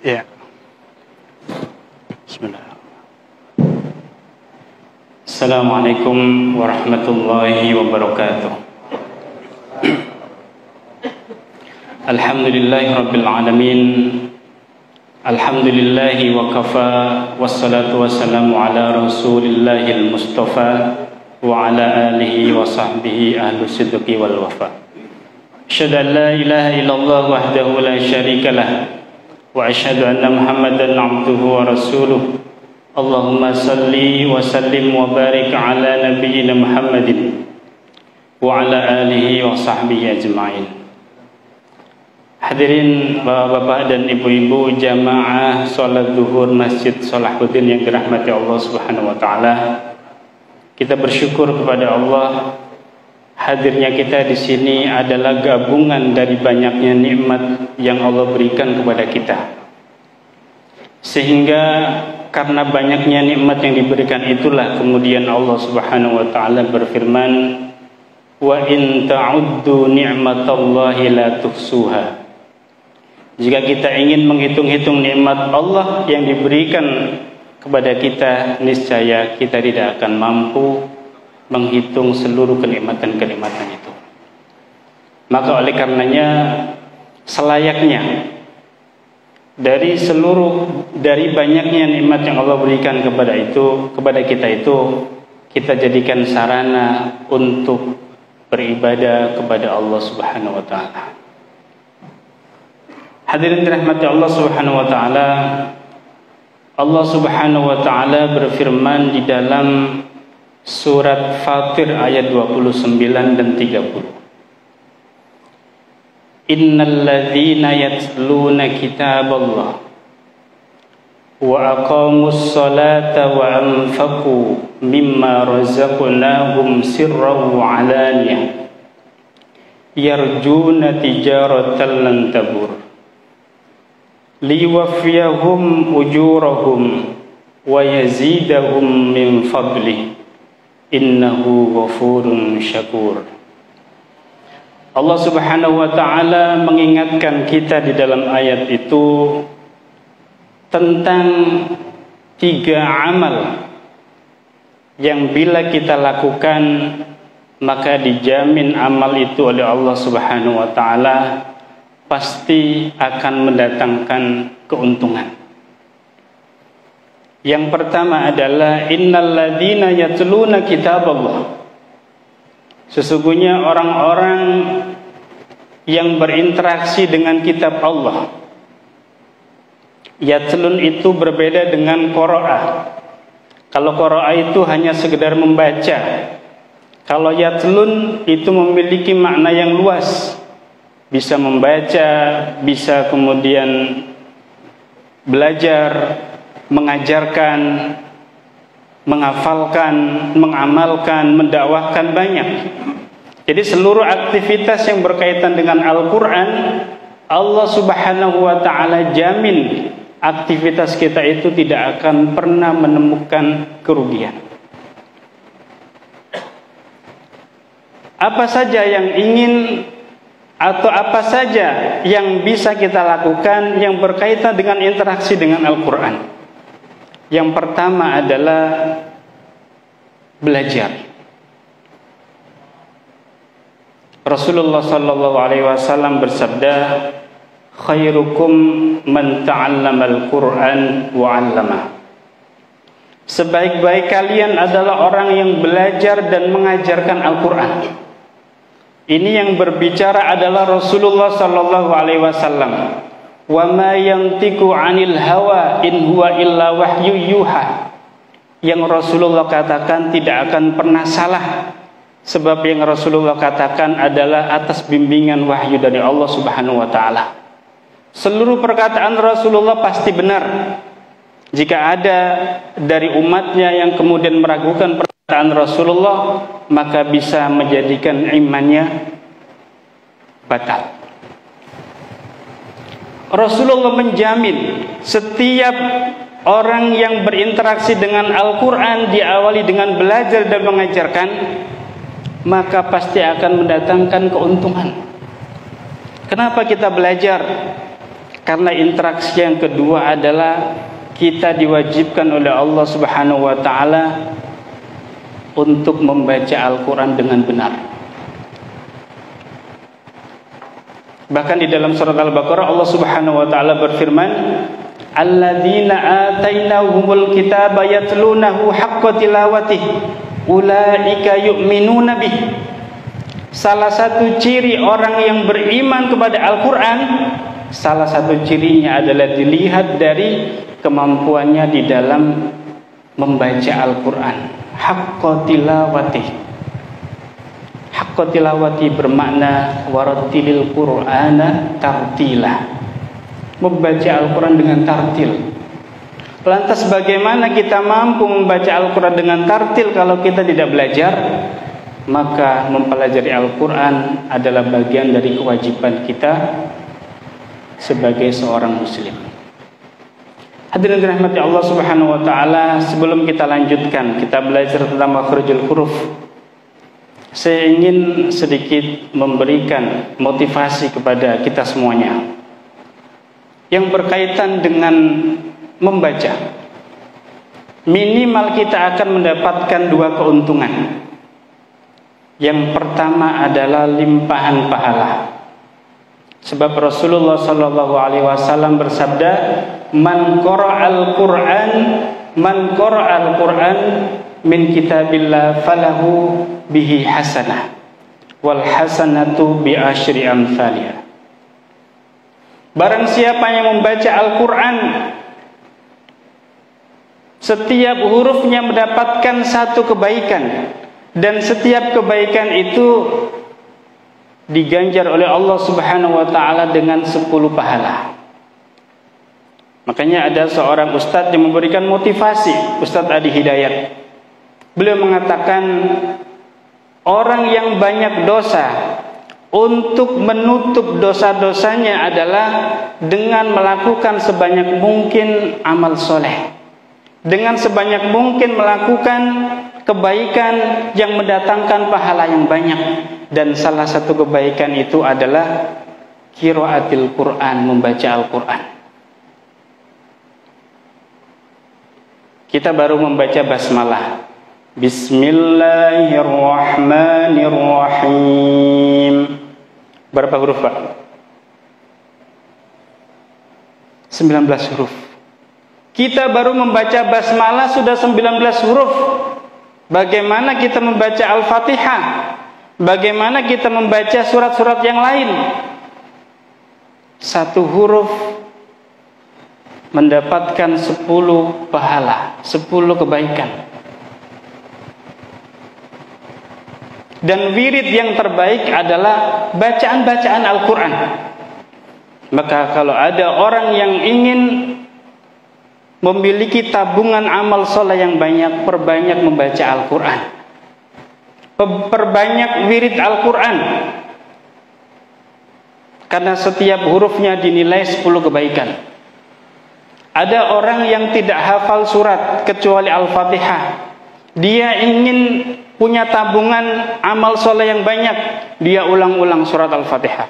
Ya. Bismillah. Assalamualaikum warahmatullahi wabarakatuh. Alhamdulillahi rabbil alamin. Alhamdulillahi wa kafa. Wassalatu wassalamu ala rasulillahil mustafa wa ala alihi wa sahbihi ahlu sidqi wal wafa. Asyhadu an la ilaha illallah wahdahu la syarikalah wa asyhadu anna Muhammadan abduhu wa rasuluh. Allahumma salli wa sallim wa barik ala nabiyyina Muhammadin wa ala alihi wa sahbihi ajma'in. Hadirin bapak-bapak dan ibu-ibu jamaah salat zuhur Masjid Salahuddin yang dirahmati Allah Subhanahu wa taala. Kita bersyukur kepada Allah, hadirnya kita di sini adalah gabungan dari banyaknya nikmat yang Allah berikan kepada kita. Sehingga karena banyaknya nikmat yang diberikan itulah kemudian Allah Subhanahu wa taala berfirman, "Wa in ta'uddu ni'matallahi la tuhsuha." Jika kita ingin menghitung-hitung nikmat Allah yang diberikan kepada kita, niscaya kita tidak akan mampu menghitung seluruh kenikmatan-kenikmatan itu. Maka oleh karenanya selayaknya dari banyaknya nikmat yang Allah berikan kepada kita itu, kita jadikan sarana untuk beribadah kepada Allah Subhanahu wa taala. Hadirin dirahmati Allah Subhanahu wa taala. Allah Subhanahu wa taala berfirman di dalam surat Fatir ayat 29 dan 30. Innal ladzina yatluna kitaballah wa aqamus salata wa anfaqu mimma razaqnahum sirran wa alaniyah yarjuna tijaratan lan tabur liwafiyahum ujurahum wa yazidahum min fadlih innahu ghafurun syakur. Allah Subhanahu wa taala mengingatkan kita di dalam ayat itu tentang 3 amal yang bila kita lakukan maka dijamin amal itu oleh Allah Subhanahu wa taala pasti akan mendatangkan keuntungan. Yang pertama adalah innal ladzina yatluna kitaballah. Sesungguhnya orang-orang yang berinteraksi dengan kitab Allah. Yatlun itu berbeda dengan qiraah. Kalau qiraah itu hanya sekedar membaca. Kalau yatlun itu memiliki makna yang luas. Bisa membaca, bisa kemudian belajar, mengajarkan, menghafalkan, mengamalkan, mendakwahkan banyak. Jadi seluruh aktivitas yang berkaitan dengan Al-Quran, Allah Subhanahu wa ta'ala jamin aktivitas kita itu tidak akan pernah menemukan kerugian. Apa saja yang ingin atau apa saja yang bisa kita lakukan yang berkaitan dengan interaksi dengan Al-Quran. Yang pertama adalah belajar. Rasulullah sallallahu alaihi wasallam bersabda, "Khairukum man ta'allamal Qur'an wa 'allama." Sebaik-baik kalian adalah orang yang belajar dan mengajarkan Al-Quran. Ini yang berbicara adalah Rasulullah sallallahu alaihi wasallam. Wa ma yantiqu 'anil hawa in huwa illa wahyu yuha. Yang Rasulullah katakan tidak akan pernah salah, sebab yang Rasulullah katakan adalah atas bimbingan wahyu dari Allah Subhanahu wa taala. Seluruh perkataan Rasulullah pasti benar. Jika ada dari umatnya yang kemudian meragukan perkataan Rasulullah, maka bisa menjadikan imannya batal. Rasulullah menjamin setiap orang yang berinteraksi dengan Al-Quran diawali dengan belajar dan mengajarkan, maka pasti akan mendatangkan keuntungan. Kenapa kita belajar? Karena interaksi yang kedua adalah kita diwajibkan oleh Allah Subhanahu wa taala untuk membaca Al-Qur'an dengan benar. Bahkan di dalam surat Al-Baqarah Allah Subhanahu wa taala berfirman, "Alladzina atainahumul kitaba yatlunahu haqqa tilawatih, ulaika yu'minuna bih." Salah satu ciri orang yang beriman kepada Al-Qur'an, salah satu cirinya adalah dilihat dari kemampuannya di dalam membaca Al-Qur'an. Haqqa tilawatih. Haqqa tilawati bermakna warattilil Qur'ana tartila. Membaca Al-Quran dengan tartil. Lantas bagaimana kita mampu membaca Al-Quran dengan tartil kalau kita tidak belajar? Maka mempelajari Al-Quran adalah bagian dari kewajiban kita sebagai seorang muslim. Hadirin dirahmati Allah Subhanahu wa taala, sebelum kita lanjutkan kita belajar tentang makhrajul huruf, saya ingin sedikit memberikan motivasi kepada kita semuanya yang berkaitan dengan membaca. Minimal kita akan mendapatkan dua keuntungan. Yang pertama adalah limpahan pahala. Sebab Rasulullah sallallahu alaihi wasallam bersabda, "Man qara'al Qur'an, man qara'al Qur'an min kitabillah falahu bihi hasanah wal hasanatu bi asyri amsalha." Barang siapa yang membaca Al-Quran, setiap hurufnya mendapatkan satu kebaikan, dan setiap kebaikan itu diganjar oleh Allah Subhanahu wa taala dengan 10 pahala. Makanya ada seorang ustadz yang memberikan motivasi, Ustadz Adi Hidayat. Beliau mengatakan, orang yang banyak dosa, untuk menutup dosa-dosanya adalah dengan melakukan sebanyak mungkin amal soleh, dengan sebanyak mungkin melakukan kebaikan yang mendatangkan pahala yang banyak. Dan salah satu kebaikan itu adalah qiraatil Quran, membaca Al-Quran. Kita baru membaca basmalah, Bismillahirrahmanirrahim. Berapa huruf, Pak? 19 huruf. Kita baru membaca basmalah sudah 19 huruf. Bagaimana kita membaca Al-Fatihah? Bagaimana kita membaca surat-surat yang lain? Satu huruf mendapatkan 10 pahala, 10 kebaikan. Dan wirid yang terbaik adalah bacaan-bacaan Al-Quran. Maka kalau ada orang yang ingin memiliki tabungan amal soleh yang banyak, perbanyak membaca Al-Quran, perbanyak wirid Al-Quran, karena setiap hurufnya dinilai 10 kebaikan. Ada orang yang tidak hafal surat kecuali Al-Fatihah, dia ingin punya tabungan amal soleh yang banyak, dia ulang-ulang surat Al-Fatihah.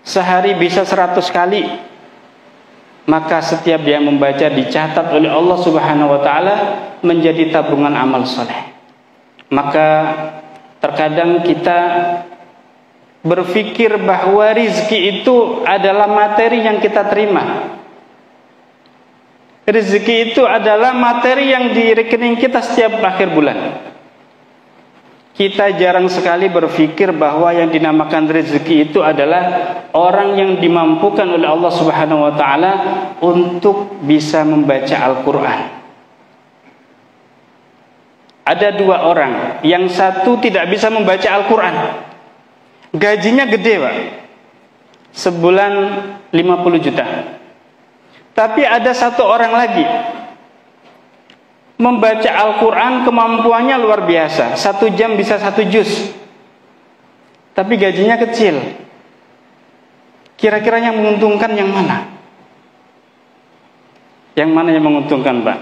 Sehari bisa 100 kali. Maka setiap dia membaca dicatat oleh Allah Subhanahu wa taala menjadi tabungan amal soleh. Maka terkadang kita berpikir bahwa rizki itu adalah materi yang kita terima. Rizki itu adalah materi yang di rekening kita setiap akhir bulan. Kita jarang sekali berpikir bahwa yang dinamakan rezeki itu adalah orang yang dimampukan oleh Allah Subhanahu wa taala untuk bisa membaca Al-Quran. Ada dua orang, yang satu tidak bisa membaca Al-Quran, gajinya gede, Pak, sebulan 50 juta. Tapi ada satu orang lagi, membaca Al-Quran kemampuannya luar biasa, 1 jam bisa 1 juz, tapi gajinya kecil. Kira-kira yang menguntungkan yang mana? Yang mana yang menguntungkan, Pak?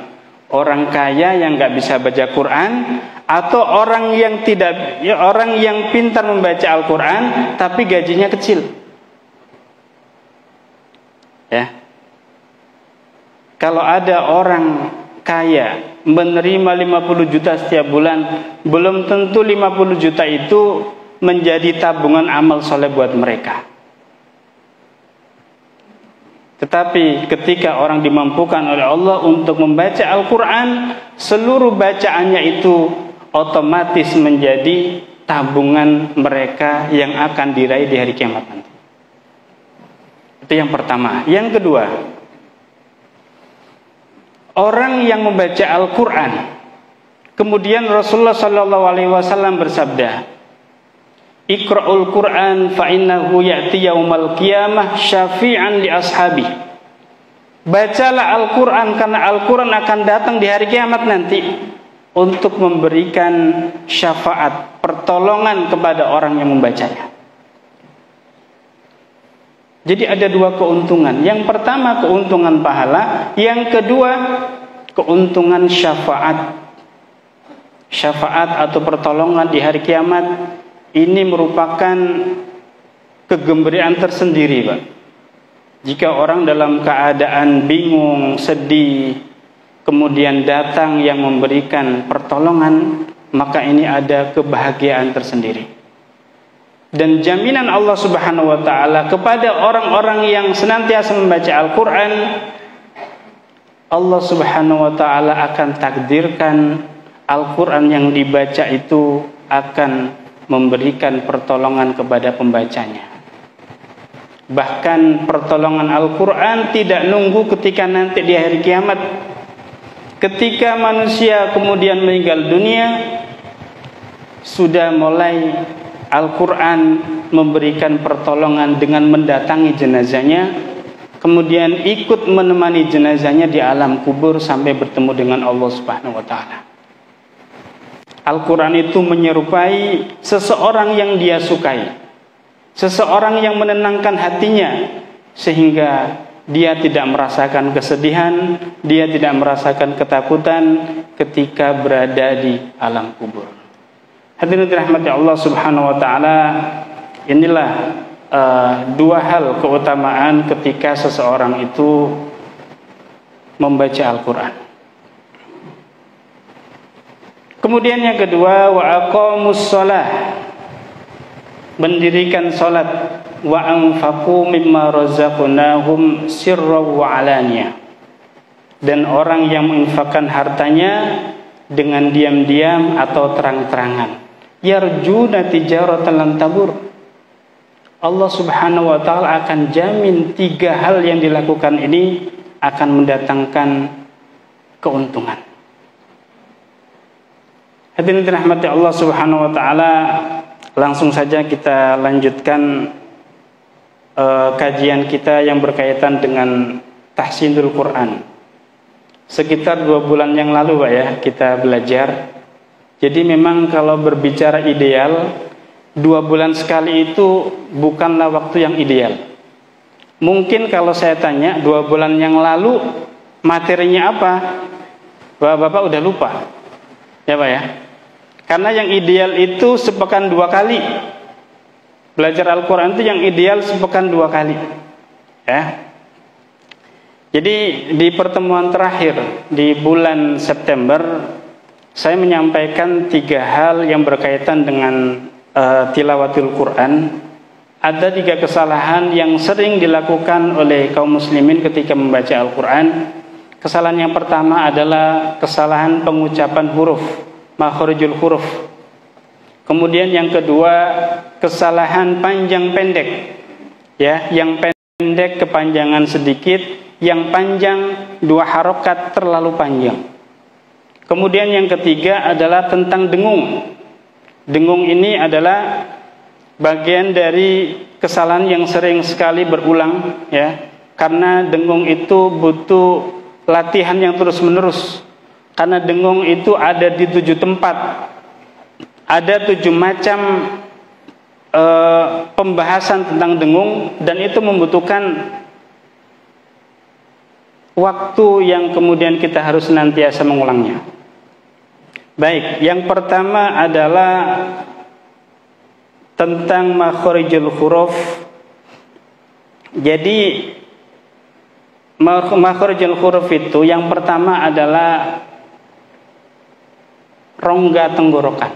Orang kaya yang nggak bisa baca Quran, atau orang yang tidak, ya, orang yang pintar membaca Al-Quran tapi gajinya kecil? Ya. Kalau ada orang kaya menerima 50 juta setiap bulan, belum tentu 50 juta itu menjadi tabungan amal soleh buat mereka. Tetapi ketika orang dimampukan oleh Allah untuk membaca Al-Quran, seluruh bacaannya itu otomatis menjadi tabungan mereka yang akan diraih di hari kiamat nanti. Itu yang pertama. Yang kedua, orang yang membaca Al-Quran, kemudian Rasulullah SAW bersabda, Iqra'ul Quran fa innahu ya'ti yaumal qiyamah syafi'an li ashabi. Bacalah Al-Quran karena Al-Quran akan datang di hari kiamat nanti untuk memberikan syafaat, pertolongan kepada orang yang membacanya. Jadi ada dua keuntungan. Yang pertama keuntungan pahala, yang kedua keuntungan syafaat. Syafaat atau pertolongan di hari kiamat ini merupakan kegembiraan tersendiri, Pak. Jika orang dalam keadaan bingung, sedih, kemudian datang yang memberikan pertolongan, maka ini ada kebahagiaan tersendiri. Dan jaminan Allah Subhanahu wa taala kepada orang-orang yang senantiasa membaca Al-Quran, Allah Subhanahu wa taala akan takdirkan Al-Quran yang dibaca itu akan memberikan pertolongan kepada pembacanya. Bahkan pertolongan Al-Quran tidak nunggu ketika nanti di hari kiamat. Ketika manusia kemudian meninggal dunia, sudah mulai Al-Quran memberikan pertolongan dengan mendatangi jenazahnya, kemudian ikut menemani jenazahnya di alam kubur sampai bertemu dengan Allah Subhanahu wa taala. Al-Quran itu menyerupai seseorang yang dia sukai, seseorang yang menenangkan hatinya, sehingga dia tidak merasakan kesedihan, dia tidak merasakan ketakutan ketika berada di alam kubur. Hadirin dirahmati Allah Subhanahu wa taala, inilah dua hal keutamaan ketika seseorang itu membaca Al-Quran. Kemudian yang kedua, wa aqamus shalah, mendirikan salat, wa anfaqu mimma razaqnahum sirran wa alaniyah, dan orang yang menginfakkan hartanya dengan diam-diam atau terang-terangan. Yarjuna tijaratan lan tabur. Allah Subhanahu wa taala akan jamin tiga hal yang dilakukan ini akan mendatangkan keuntungan. Hadirin dirahmati Allah Subhanahu wa taala, langsung saja kita lanjutkan kajian kita yang berkaitan dengan tahsinul Quran. Sekitar 2 bulan yang lalu, Pak, ya, kita belajar. Jadi memang kalau berbicara ideal, 2 bulan sekali itu bukanlah waktu yang ideal. Mungkin kalau saya tanya 2 bulan yang lalu materinya apa, Bapak-bapak udah lupa, ya Pak ya. Karena yang ideal itu sepekan 2 kali. Belajar Al-Quran itu yang ideal sepekan 2 kali, ya. Jadi di pertemuan terakhir di bulan September, saya menyampaikan 3 hal yang berkaitan dengan tilawatul Quran. Ada 3 kesalahan yang sering dilakukan oleh kaum muslimin ketika membaca Al-Quran. Kesalahan yang pertama adalah kesalahan pengucapan huruf, makharijul huruf. Kemudian yang kedua, kesalahan panjang pendek, ya, yang pendek kepanjangan sedikit, yang panjang 2 harokat terlalu panjang. Kemudian yang ketiga adalah tentang dengung. Dengung ini adalah bagian dari kesalahan yang sering sekali berulang, ya, karena dengung itu butuh latihan yang terus-menerus. Karena dengung itu ada di 7 tempat, ada 7 macam pembahasan tentang dengung, dan itu membutuhkan waktu yang kemudian kita harus senantiasa mengulangnya. Baik, yang pertama adalah tentang makharijul huruf. Jadi makhrajul huruf itu yang pertama adalah rongga tenggorokan,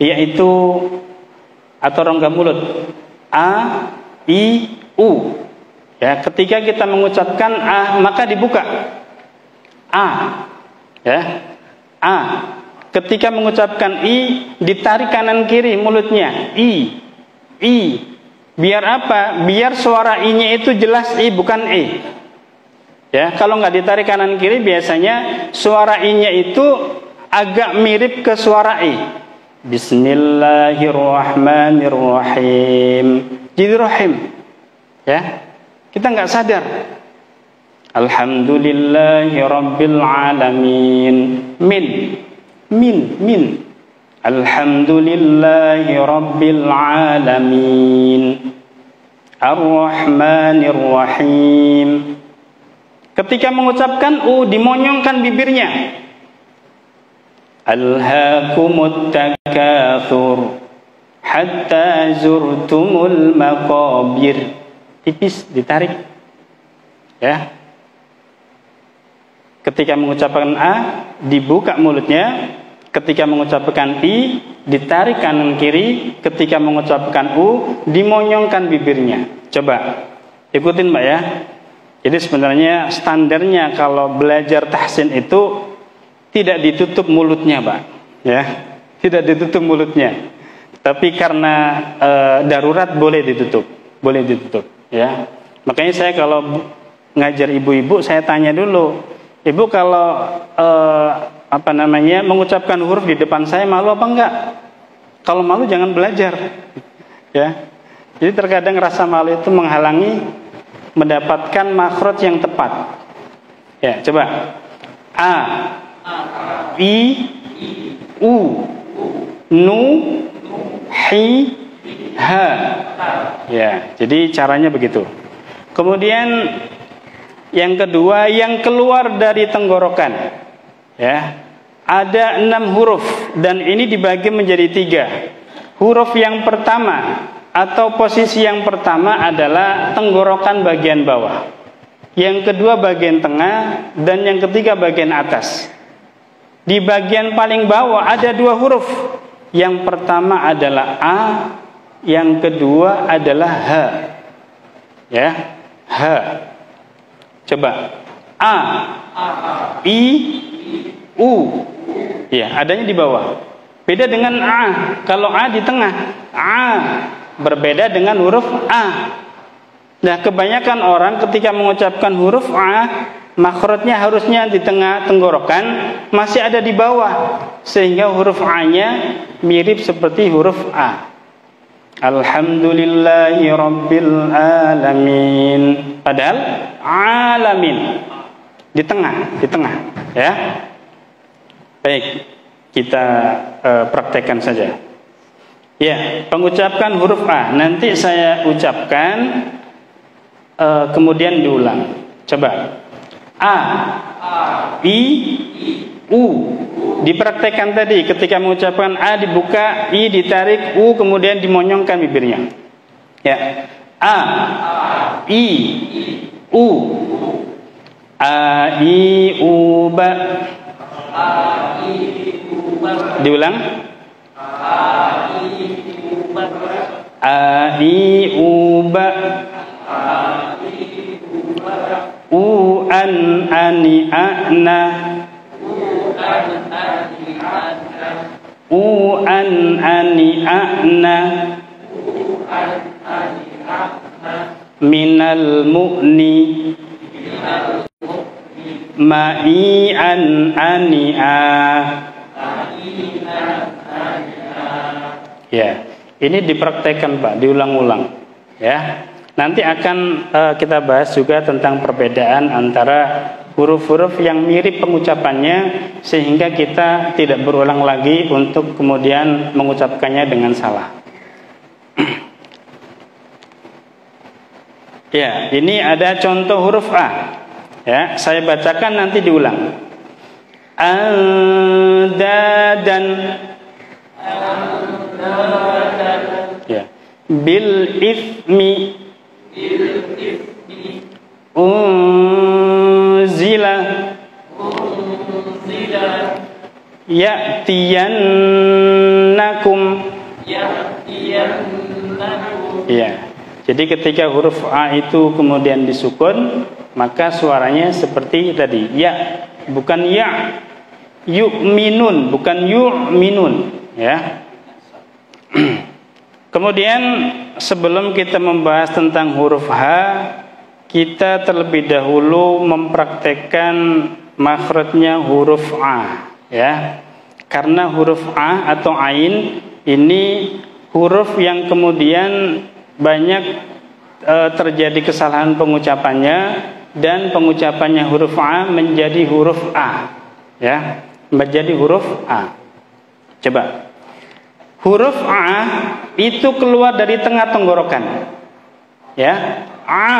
yaitu atau rongga mulut a, i, u. Ya, ketika kita mengucapkan a maka dibuka a, ya, a. Ketika mengucapkan i ditarik kanan kiri mulutnya i. Biar apa? Biar suara i-nya itu jelas i bukan e. Ya, kalau nggak ditarik kanan kiri biasanya suara i-nya itu agak mirip ke suara i. Bismillahirrahmanirrahim. Jadi rahim. Ya. Kita nggak sadar. Alhamdulillahirabbil alamin. Min. Alhamdulillahi Rabbil Alamin Ar-Rahmanir-Rahim. Ketika mengucapkan u dimonyongkan bibirnya. Alhaakumut takatsur hatta zurtumul maqabir. Tipis ditarik. Ya. Ketika mengucapkan a dibuka mulutnya. Ketika mengucapkan i, ditarik kanan kiri. Ketika mengucapkan u, dimonyongkan bibirnya. Coba, ikutin Mbak ya. Jadi sebenarnya standarnya kalau belajar tahsin itu tidak ditutup mulutnya Mbak. Ya, tidak ditutup mulutnya. Tapi karena darurat boleh ditutup. Boleh ditutup. Ya. Makanya saya kalau ngajar ibu-ibu, saya tanya dulu. Ibu kalau mengucapkan huruf di depan saya malu apa enggak? Kalau malu jangan belajar. Ya. Jadi terkadang rasa malu itu menghalangi mendapatkan makhraj yang tepat. Ya, coba. A, I, U, Nu, Hi, Ha. Ya, jadi caranya begitu. Kemudian yang kedua, yang keluar dari tenggorokan. Ya. Ada 6 huruf dan ini dibagi menjadi 3. Huruf yang pertama atau posisi yang pertama adalah tenggorokan bagian bawah. Yang kedua bagian tengah dan yang ketiga bagian atas. Di bagian paling bawah ada 2 huruf. Yang pertama adalah a, yang kedua adalah ha. Ya, ha. Coba. A, I, U. Ya, adanya di bawah. Beda dengan a. Kalau a di tengah, a berbeda dengan huruf a. Nah, kebanyakan orang ketika mengucapkan huruf a, makhrajnya harusnya di tengah tenggorokan, masih ada di bawah, sehingga huruf a-nya mirip seperti huruf a. Alhamdulillahi Rabbil Alamin. Padahal alamin di tengah, ya. Baik, kita praktekkan saja. Ya, pengucapan huruf A. Nanti saya ucapkan, kemudian diulang. Coba. A, I, U. Dipraktekkan tadi. Ketika mengucapkan A dibuka, I ditarik, U kemudian dimonyongkan bibirnya. Ya. A, I, U. A, I, U, Ba. Diulang. A, I, U, Ba. U, An, Ani, Ana. U, An, Ani, Ana. Minal mu'ni Ma'i an ani'a. Ya, ini dipraktekkan Pak, diulang-ulang. Ya, nanti akan kita bahas juga tentang perbedaan antara huruf-huruf yang mirip pengucapannya, sehingga kita tidak berulang lagi untuk kemudian mengucapkannya dengan salah. Ya, ini ada contoh huruf A. Ya, saya bacakan nanti diulang. Andadan. Ya. Bil ifmi. unzila ya'tiyannakum. Ya. Jadi ketika huruf A itu kemudian disukun, maka suaranya seperti tadi, ya, bukan ya. Yu'minun, bukan yu'minun, ya. Kemudian sebelum kita membahas tentang huruf H, kita terlebih dahulu mempraktekkan makhrajnya huruf A, ya. Karena huruf A atau ain ini huruf yang kemudian banyak terjadi kesalahan pengucapannya, dan pengucapannya huruf A menjadi huruf A, ya, menjadi huruf A. Coba, huruf A itu keluar dari tengah tenggorokan, ya, A.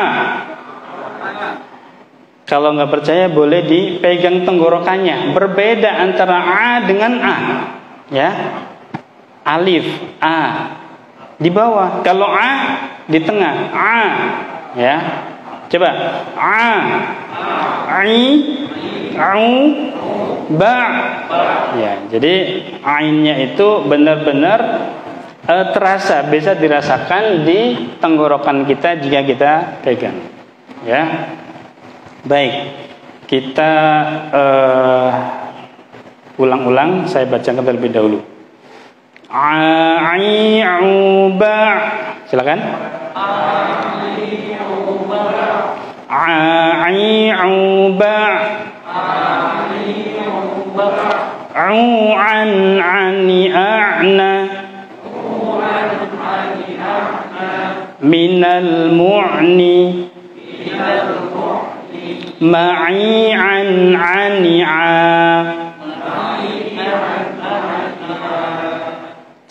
Kalau nggak percaya boleh dipegang tenggorokannya. Berbeda antara A dengan A, ya. Alif A di bawah, kalau A di tengah, A, ya. Coba, A, I, Au, Ba, ya. Jadi ainnya itu benar-benar terasa, bisa dirasakan di tenggorokan kita jika kita pegang, ya. Baik, kita ulang-ulang, saya bacakan terlebih dahulu. A'uba, silakan. A'uba, a'an ani a'na, minal mu'ni, ma'i'an ani'a.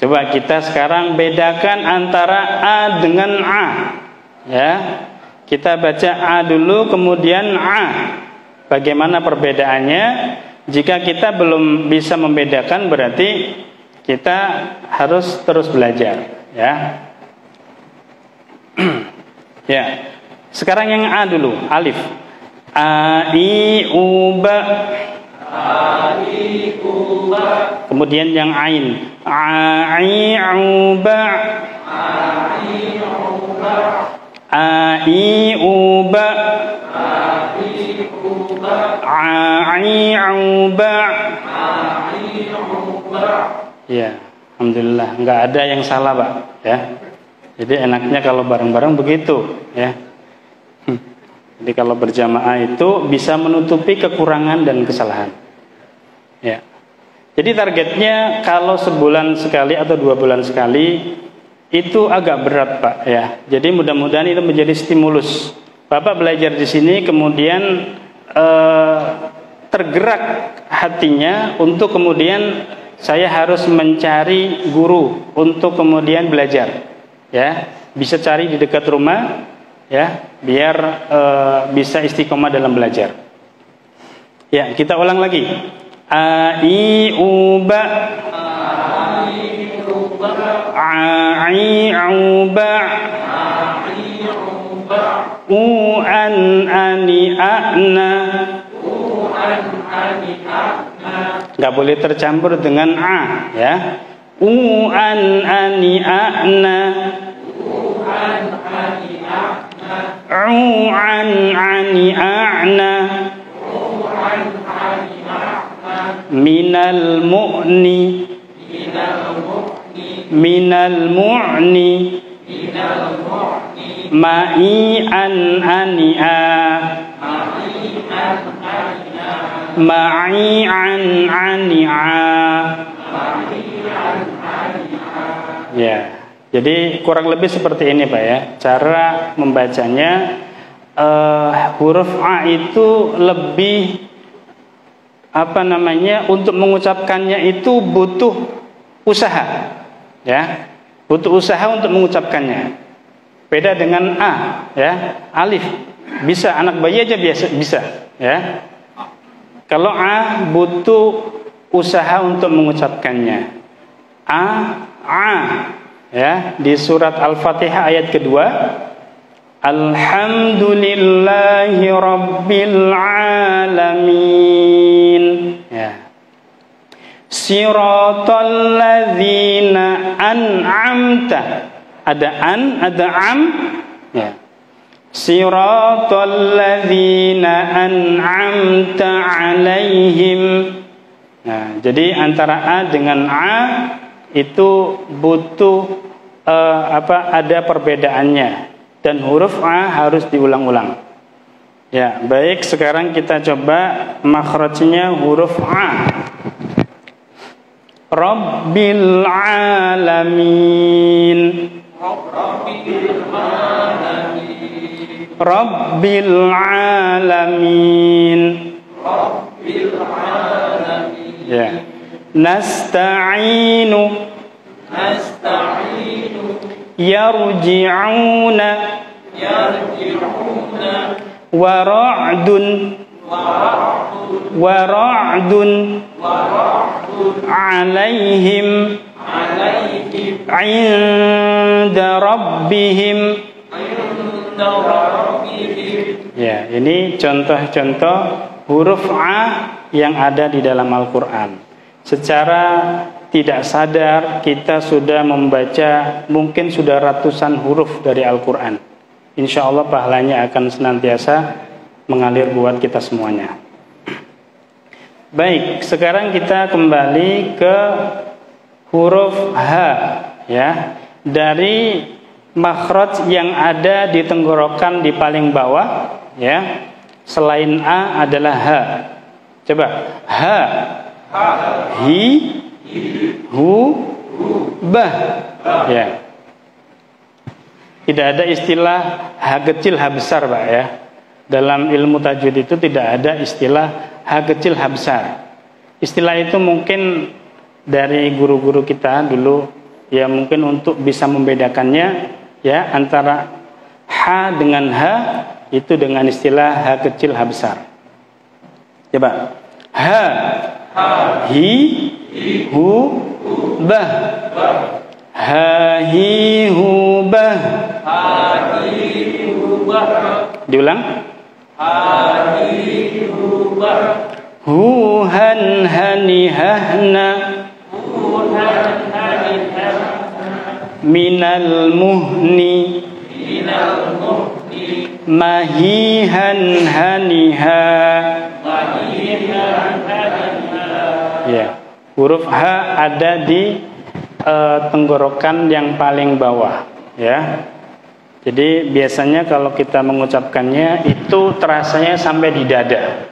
Coba kita sekarang bedakan antara A dengan A, ya. Kita baca A dulu, kemudian A. Bagaimana perbedaannya? Jika kita belum bisa membedakan, berarti kita harus terus belajar, ya. Ya. Sekarang yang A dulu, alif. A, I, U, Ba. Kemudian yang ain, A, I, U, Ba. A, I, U, Ba. A, I, U, Ba. Ya, alhamdulillah, nggak ada yang salah, Pak, ya. Jadi enaknya kalau bareng-bareng begitu, ya. Jadi kalau berjamaah itu bisa menutupi kekurangan dan kesalahan, ya. Jadi targetnya kalau sebulan sekali atau 2 bulan sekali itu agak berat, Pak, ya. Jadi mudah-mudahan itu menjadi stimulus. Bapak belajar di sini, kemudian tergerak hatinya untuk kemudian saya harus mencari guru untuk kemudian belajar, ya. Bisa cari di dekat rumah, ya, biar bisa istiqomah dalam belajar. Ya, kita ulang lagi. A, I, U, Ba. A, I, U, Ba. U, An, Ani, A'na. Nggak boleh tercampur dengan A, ya. U, An, Ani, A'na. U'an ani a'na, minal mu'ni, minal mu'ni, ma'i'an ani'a, ma'i'an ani'a. Ya. Jadi kurang lebih seperti ini, Pak, ya. Cara membacanya, huruf A itu lebih untuk mengucapkannya itu butuh usaha, ya. Butuh usaha untuk mengucapkannya. Beda dengan A, ya. Alif bisa, anak bayi aja bisa, ya. Kalau A butuh usaha untuk mengucapkannya. A, ya, di surat Al-Fatihah ayat kedua, Alhamdulillahi Rabbil Alamin. Ya. Siratal ladzina an'amta. Ada an, ada am. Ya. Siratal ladzina an'amta alaihim. Nah, jadi antara a dengan a itu butuh ada perbedaannya. Dan huruf A harus diulang-ulang. Ya, baik, sekarang kita coba makhrajnya huruf A. Rabbil alamin. Rabbil alamin. Ya. Nasta'inu. Yarji'una wa ra'dun alaihim 'inda rabbihim. Ya, ini contoh-contoh huruf A yang ada di dalam Al-Qur'an. Secara tidak sadar kita sudah membaca mungkin sudah ratusan huruf dari Al-Quran. Insya Allah pahalanya akan senantiasa mengalir buat kita semuanya. Baik, sekarang kita kembali ke huruf H, ya, dari makhraj yang ada di tenggorokan di paling bawah, ya, selain A adalah H. Coba H, hi, hu, bah. Ya. Tidak ada istilah H kecil H besar, Pak, ya. Dalam ilmu tajwid itu tidak ada istilah H kecil H besar. Istilah itu mungkin dari guru-guru kita dulu, ya, mungkin untuk bisa membedakannya, ya, antara H dengan H itu dengan istilah H kecil H besar. Coba H, hi, hu, bah. Ha, hi, hu, bah. Diulang. Hu, han, hani, hahna. Minal muhni. Mahihan, haniha. Ya, huruf H ada di tenggorokan yang paling bawah, ya. Jadi biasanya kalau kita mengucapkannya itu terasanya sampai di dada,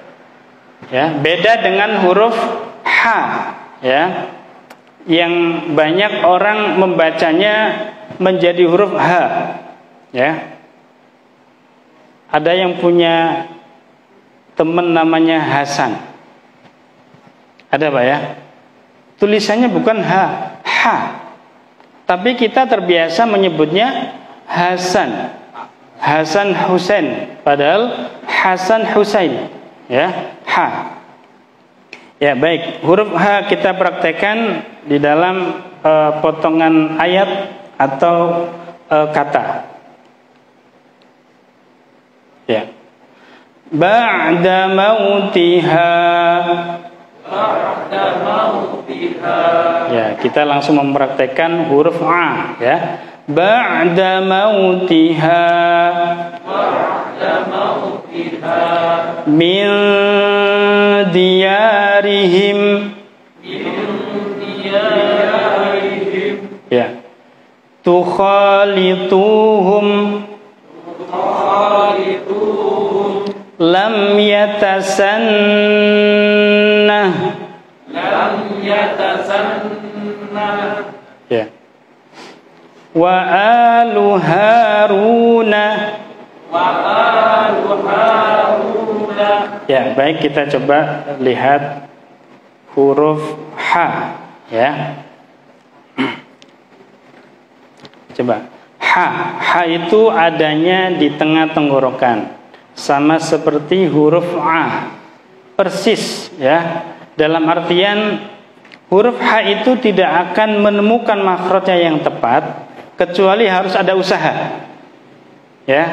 ya. Beda dengan huruf H, ya, yang banyak orang membacanya menjadi huruf H, ya. Ada yang punya teman namanya Hasan, ada, Pak, ya. Tulisannya bukan H, H, tapi kita terbiasa menyebutnya Hasan, Hasan Husain, padahal Hasan Husain, ya, H. Ya, baik, huruf H kita praktekkan di dalam potongan ayat atau kata. Ya, ba'da mautiha. Ya, kita langsung mempraktekkan huruf A, ya. Ba'da mautiha. Min diyarihim. Ya. Tukhalituhum. Lam yatasannah. Ya. Wa alu haruna. Ya, baik, kita coba lihat huruf H, ya. Coba H. H itu adanya di tengah tenggorokan, sama seperti huruf A, persis, ya. Dalam artian huruf H itu tidak akan menemukan makhrajnya yang tepat kecuali harus ada usaha, Ya.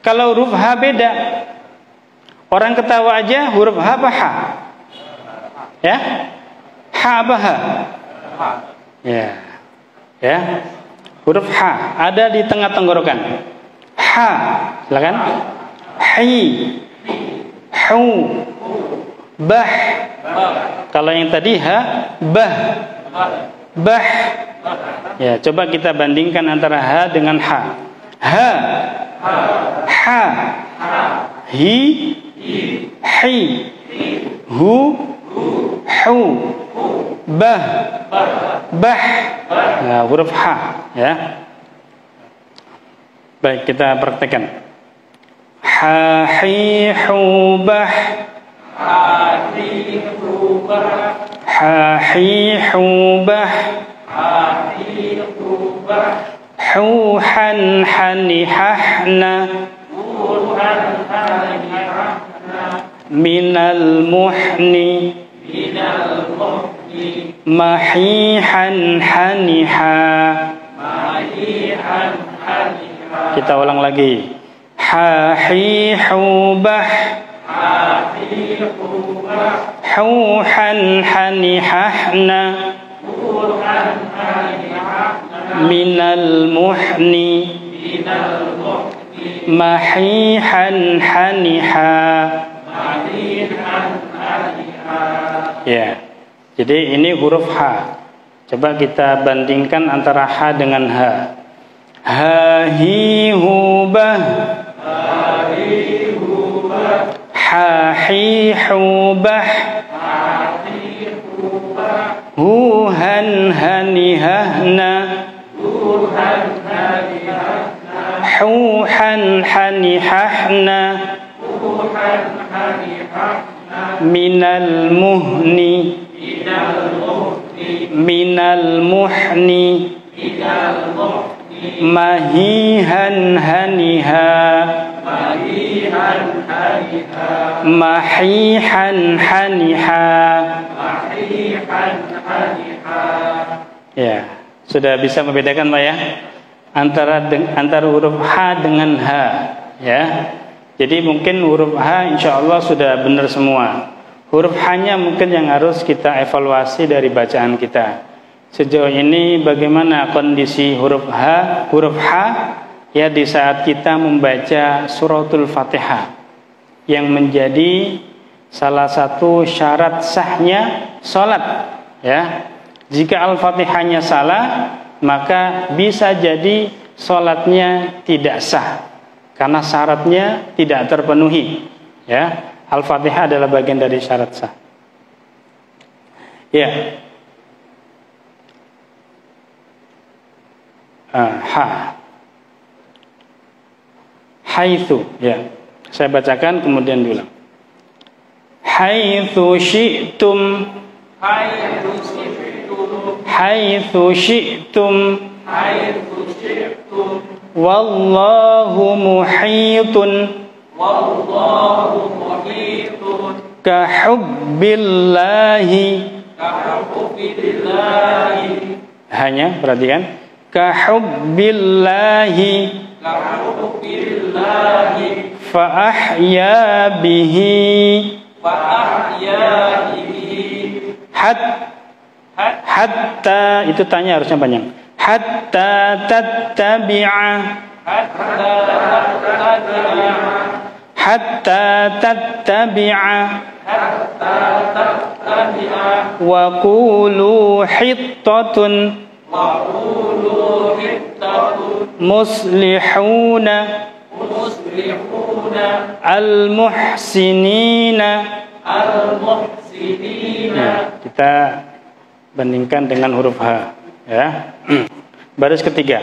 Kalau huruf H beda. Orang ketawa aja huruf H apa H? Ya? H apa H? Ya. Ya. Huruf H ada di tengah tenggorokan. H, silakan. Hi, hu, bah. Kalau yang tadi H, bah, bah. Ya, coba kita bandingkan antara H dengan H. H, H, hi, hi, hu, hu, bah, bah. Nah, huruf H, ya. Baik, kita praktekkan. Ha, hi, hu, bah. Ha, hi, hu, bah. Ha, hi, hu, bah. Ha, hi, hu, bah. Hu, han, hani, hahna. Hu, han, hani, hahna. Minal muhni. Minal muhni. Mahihan, haniha. Mahihan, haniha. Kita ulang lagi. Ha, hi, hu, bah. Ha, hi, hu, bah. Hu, han, hani, hahna. Hu, han, hani, hahna. Minal muhni. Minal muhni. Mahihan, haniha. Mahihan, haniha. Ya. Jadi ini huruf H. Coba kita bandingkan antara H dengan H. Ha, hi, hu, bah. Ha, hi, hu, bah. Ha, hi, hu, bah. Ha, hi, hu, bah. Hu, han, hani, hahna. Hu, han, hani, hahna. Hu, han, hani, hahna. Hu, han, hani, hahna. Minal muhni. Minal muhni. Minal muhni. Minal muhni. Mahihan, haniha. Mahihan, haniha. Mahihan, haniha. Mahihan, haniha. Ya, sudah bisa membedakan Pak ya antara huruf H dengan H ya. Jadi mungkin huruf H insya Allah sudah benar semua. Huruf H-nya mungkin yang harus kita evaluasi dari bacaan kita. Sejauh ini bagaimana kondisi huruf H ya di saat kita membaca suratul Fatihah yang menjadi salah satu syarat sahnya salat ya. Jika Al-Fatihahnya salah, maka bisa jadi salatnya tidak sah karena syaratnya tidak terpenuhi ya. Al-Fatihah adalah bagian dari syarat sah. Ya. Ha, haitsu ya, saya bacakan kemudian diulang. Haitsu syi'tum. Haitsu syi'tum. Haitsu syi'tum. Haitsu syi'tum. Wallahu muhitun. Wallahu muhitun. Kahubbillahi. Kahubbillahi. Hanya perhatikan. Kahubbillahi. Kahubbillahi. Fa'ahya bihi. Fa'ahya bihi. Hatta itu tanya harusnya panjang. Hatta tattabi'a. Hatta tattabi'a. Hatta tattabi'a. Hatta tattabi'a. Wa qulu hittatun. Muslihuna. Muslihuna. Al-muhsinina. Al-muhsinina. Kita bandingkan dengan huruf H ya. Baris ketiga.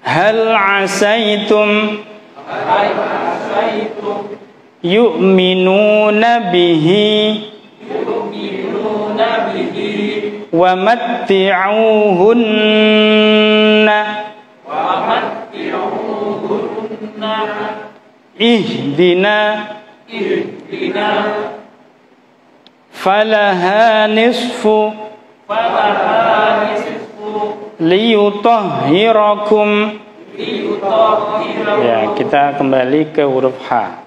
Hal asaitum. Hal asaitum. Yu'minuna bihi. Yu'minuna bihi. Wa matti'uhunna. Wa matti'uhunna. Ihdina. Ihdina. Falaha nisfu. Falaha nisfu. Liyutahhirakum. Ya, kita kembali ke huruf H.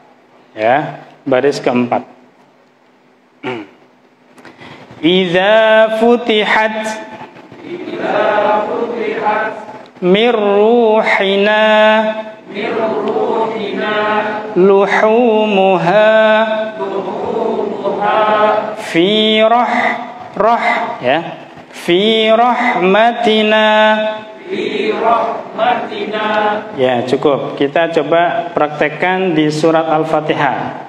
Ya, baris keempat. Idza futihat mir ruhina luhumuha fi ya, fi rahmatina. Ya, cukup. Kita coba praktekkan di surat Al-Fatihah.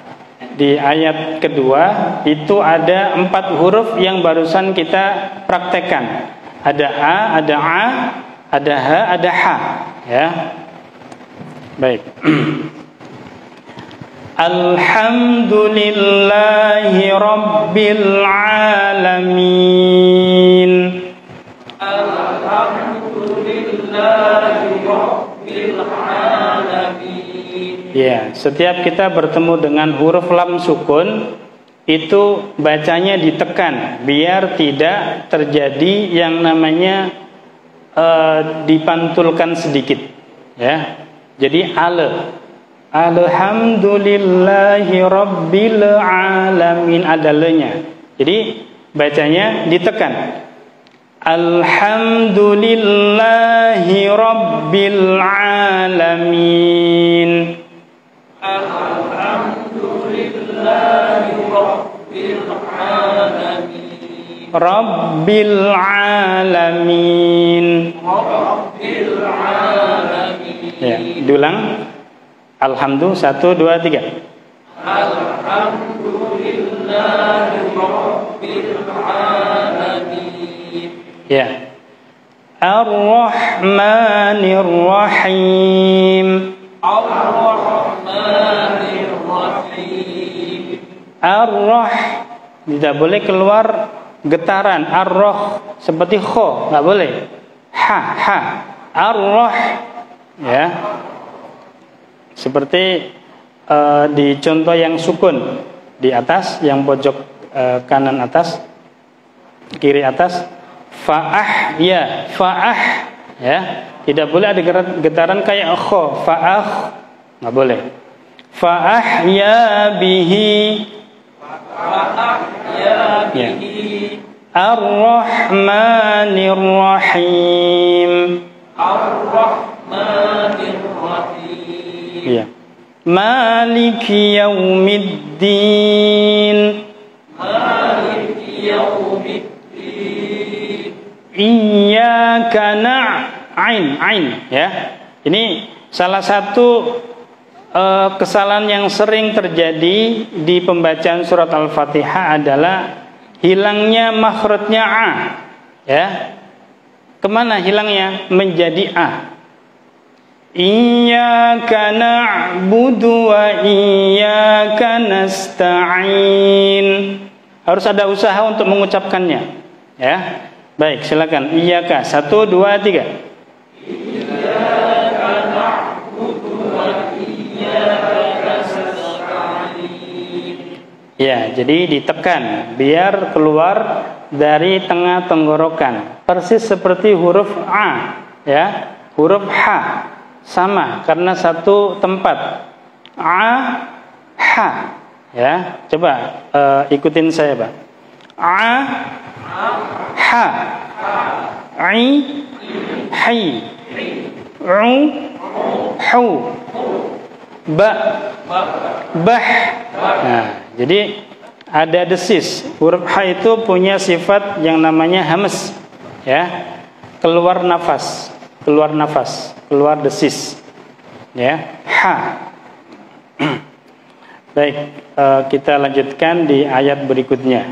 Di ayat kedua itu ada 4 huruf yang barusan kita praktekkan. Ada A, ada A, ada H, ada H. Ya. Baik. Alhamdulillahi Rabbil Alamin. Ya, setiap kita bertemu dengan huruf lam sukun itu bacanya ditekan biar tidak terjadi yang namanya dipantulkan sedikit. Ya, jadi Alhamdulillahi Rabbil Alamin, ada le-nya. Jadi bacanya ditekan. Alhamdulillahi Rabbil Alamin. Alhamdulillahi Rabbil Alamin. Rabbil Alamin. Rabbil Alamin. Ya, diulang. Alhamdulillah, 1, 2, 3. Alhamdulillahi Rabbil Alamin. Ya. Ar-Rahmanir Rahim. Ar-Rahmanir Rahim. Ar-Rah, tidak boleh keluar getaran. Ar-Rah seperti kho, enggak boleh. Ha. Ar-Rah. Ya. Seperti di contoh yang sukun di atas, yang pojok kanan atas, kiri atas, fa'ah, ya, fa'ah, ya, tidak boleh ada getaran kayak kho, fa'ah, nggak boleh. Fa'ah ya bihi, ya. Ar-Rahmanir Rahim. Ar-Rahmanir Rahim. Ya. Maliki yaumiddin. Maliki yaumiddin. Iyyaka na'in, ya. Ini salah satu kesalahan yang sering terjadi di pembacaan surat Al-Fatihah adalah hilangnya makhrajnya A. Ya. Kemana hilangnya? Menjadi A. Iyyaka na'budu wa iyyaka nasta'in. Harus ada usaha untuk mengucapkannya. Ya. Baik, silakan. Iyyaka, 1, 2, 3. Iyyaka na'budu wa iyyaka nasta'in. Ya, jadi ditekan biar keluar dari tengah tenggorokan. Persis seperti huruf A, ya. Huruf H sama karena satu tempat. A, H, ya. Coba ikutin saya, Pak. A, H, I, Hi, U, Hu, Ba, Bah. Nah, jadi ada desis. Huruf H itu punya sifat yang namanya hamas, ya. Keluar nafas, keluar desis, ya. H. Baik, kita lanjutkan di ayat berikutnya.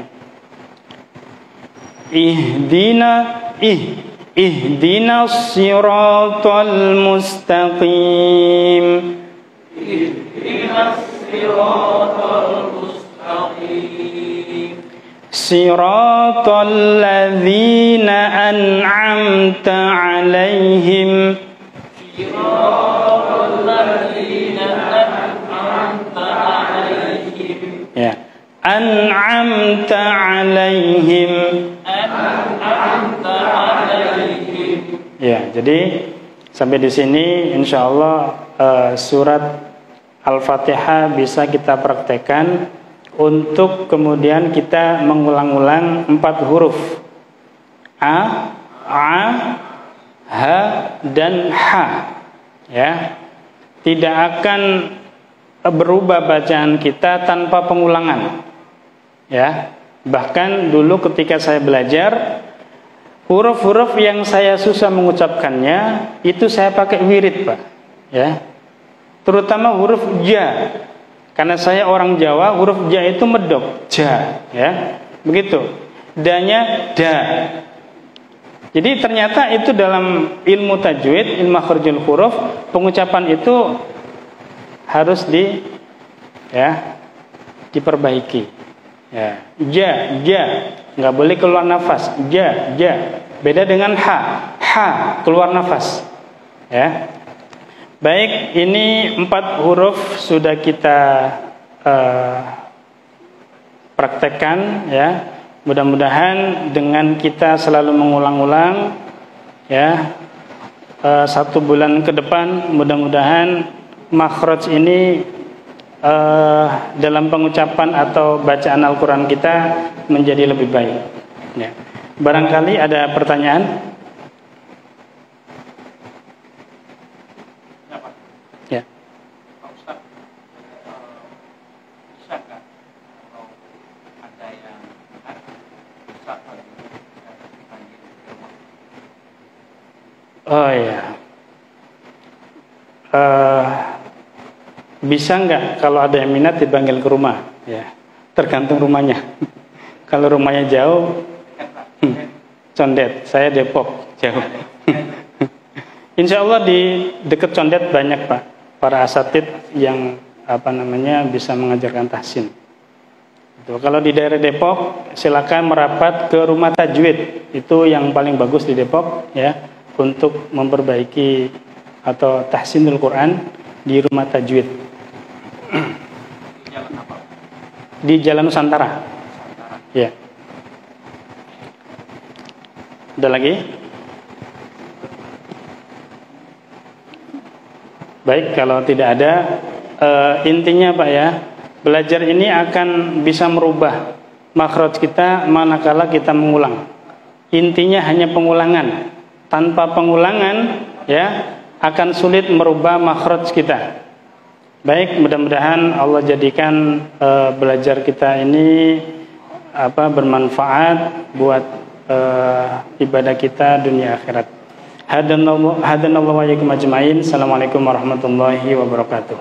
Ihdinas siratal mustaqim. Ihdinas siratal mustaqim. Siratal ladzina an'amta 'alaihim. Siratal ladzina an'amta 'alaihim. Ya. An'amta 'alaihim. An'amta 'alaihim. Ya, jadi Sampai di sini insya Allah surat Al-Fatihah bisa kita praktekkan untuk kemudian kita mengulang-ulang 4 huruf A, H, dan H. Ya, tidak akan berubah bacaan kita tanpa pengulangan. Ya, bahkan dulu ketika saya belajar, huruf-huruf yang saya susah mengucapkannya itu saya pakai wirid, Pak. Ya, terutama huruf ja. Karena saya orang Jawa, huruf ja itu medok, ja, ya, begitu. Da-nya da. Jadi ternyata itu dalam ilmu tajwid, ilmu makharijul huruf, pengucapan itu harus diperbaiki. Ya, ja, nggak boleh keluar nafas. Ja. Beda dengan ha keluar nafas. Ya. Baik, ini 4 huruf sudah kita praktekkan, ya. Mudah-mudahan dengan kita selalu mengulang-ulang, ya, 1 bulan ke depan, mudah-mudahan makhraj ini dalam pengucapan atau bacaan Al-Quran kita menjadi lebih baik. Ya. Barangkali ada pertanyaan? Ya. Pak Ustadz, bisakah kalau ada yang bisa dipanggil ke rumah? Oh ya. Bisa nggak kalau ada yang minat dipanggil ke rumah? Ya, tergantung rumahnya. Kalau rumahnya jauh, Condet. Saya Depok, jauh. Insya Allah di dekat Condet banyak, Pak, para asatid yang bisa mengajarkan tahsin. Kalau di daerah Depok, silakan merapat ke rumah tajwid. Itu yang paling bagus di Depok, ya, untuk memperbaiki atau tahsinul Quran di rumah tajwid. Di Jalan Nusantara. Ya. Ada lagi? Baik, kalau tidak ada, intinya Pak ya, belajar ini akan bisa merubah makhraj kita manakala kita mengulang. Intinya hanya pengulangan. Tanpa pengulangan, ya, akan sulit merubah makhraj kita. Baik, mudah-mudahan Allah jadikan belajar kita ini bermanfaat buat ibadah kita dunia akhirat. Hadanallahu wa iyyakum ajmain. Assalamualaikum warahmatullahi wabarakatuh.